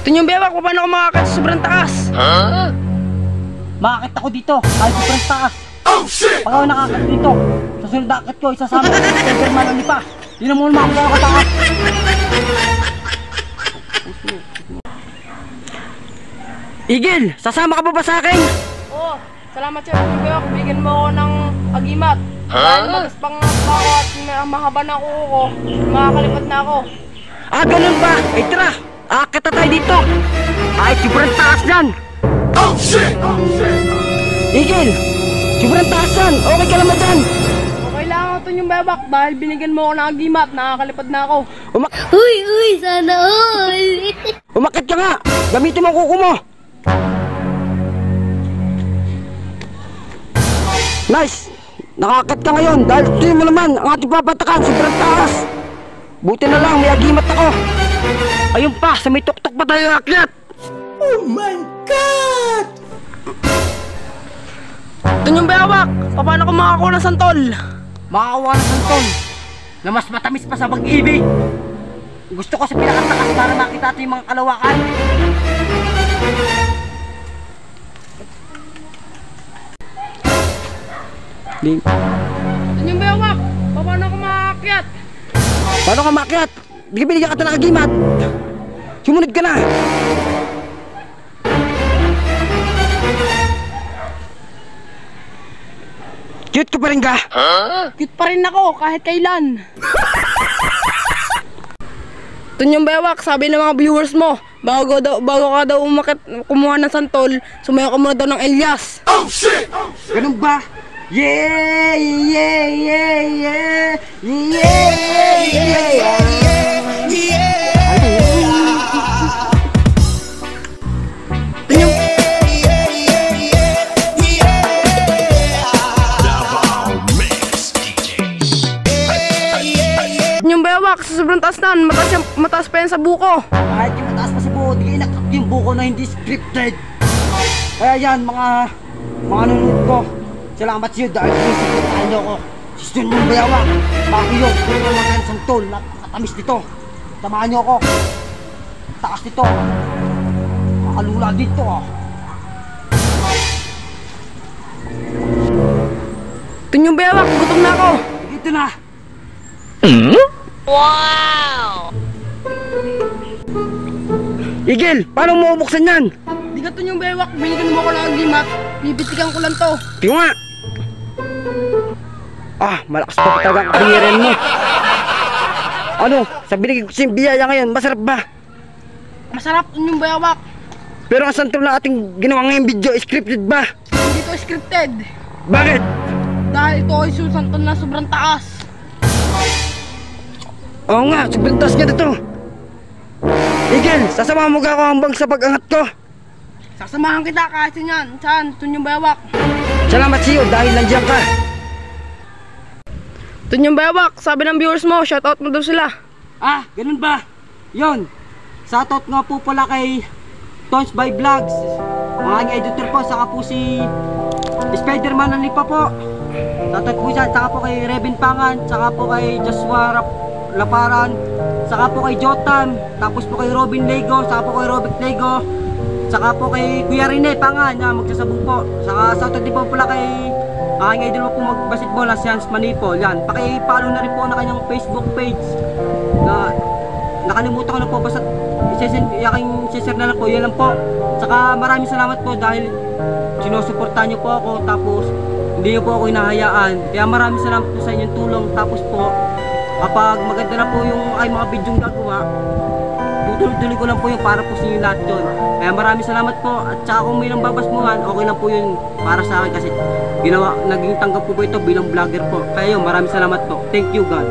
Tunyong bewak, paano ako makakit sa sobrang taas? Makakit ako dito, kahit sobrang taas. Oh shit! Pag ako nakakit dito, sa sunod na akit ko, isasama ko sa Spider-Man ang lipa. Di na muna makakuha ko taas. Igil, sasama ka pa ba sa akin? Oo, salamat sir. Tunyong bewak, bigyan mo ako ng agimat. Dahil magaspang na ako at mahaba na ako ko, makakalipad na ako. Ah, ganun ba? Ay tara, akit na tayo dito. Ay, sobrang taas yan. Oh shit! Oh shit! Igil, sobrang taas yan. Okay ka naman dyan. Okay lang ako Tunyong bewak dahil binigyan mo ako ng agimat, nakakalipad na ako. Uy, sana all! Umakit ka nga. Gamitin mo ang kuko mo. Nice. Nakakit ka ngayon dahil tuloy mo naman ang ating papatakan. Sobrang taas. Buti na lang may agimat ako. Ayun pa, sa may tuktok pa tayo akyat. Oh my God! Tunyong bewak, paano ko makakuha ng santol? Makakakuha ng santol na mas matamis pa sa pag-ibig. Gusto ko sa pinakatakas para makita natin yung mga kalawakan. Tunyong bewak, paano ako makaakyat? Paano ka makyat? Binigyan ka ng agimat. Sumunod ka na. Cute ka pa rin ka? Cute pa rin ako kahit kailan. Tunyong bewak, sabi ng mga viewers mo, bago ka daw umakit kumuha ng santol, sumayaw ka muna daw ng Elias. Oh shit! Ganun ba? Yeah, yeah, yeah, yeah, yeah, yeah, Tunyong bewak, sa sobrang taas na, mataas pa yan sa buko. Kahit yung mataas pa sa buko, di kayo nakakit yung buko na hindi scripted. Kaya yan, mga nanonood ko. Salamat sa iyo dahil sinusuportahan niyo ako. Susunod yung bayawak. Bago yun, kung yung mga santol, nakatamis dito. Samahan niyo ako. Taas dito. Makalula dito ah. Tunyong bewak, gutom na ako. Dito na. Igil, paano mo bubuksan yan? Di ka Tunyong bewak, binigyan mo ako ng agimat, bibitikan ko lang to. Tiyo nga. Ah, malakas pa talaga ang kapangyarihan mo. Ano, sa binigay ko siyang biyaya ngayon, masarap ba? Masarap Tunyong bewak. Pero ang santol na ating ginawa ngayong video, scripted ba? Hindi to scripted. Bakit? Dahil ito ay susantol na sobrang taas. Oo nga, sobrang taas nga na to. Igil, sasama mo ka ako hanggang sa pag-angat ko. Sasamahan kita kasi yan. Saan? Tunyong bewak. Salamat sa iyo dahil nandiyan ka. Tunyong bewak, sabi ng viewers mo, shoutout mo daw sila. Ah, ganun ba? Yon. Shoutout nga po pala kay Tons by Vlogs. Mga editor po, saka po si Spider-Man ang lipa po. Shoutout po siya, saka po kay Reven Pangan, saka po kay Joshua Laparan, saka po kay Jotam, tapos po kay Robin Lego, saka po kay Robert Lego, saka po kay Kuya Rene Pangan na magsasabog po. Saka shoutout din po pala kay aking idol po mag-basketball na si Hans Manipol. Yan, paki-follow na rin po na kanyang Facebook page na nakalimutan ko na po, basta i-share na lang po, yan lang po. Saka maraming salamat po dahil sinusuportahan niyo po ako, tapos hindi niyo po ako hinahayaan. Kaya maraming salamat po sa inyong tulong. Tapos po, kapag maganda na po yung ay mga bidyong gagawa, tutuloy-tuloy ko lang po yung para po sa inyo lahat yun. Kaya maraming salamat po. At saka kung may nang babasmuhan, okay lang po yun para sa akin kasi naging tanggap po ito bilang vlogger po. Kaya yun, maraming salamat po. Thank you God.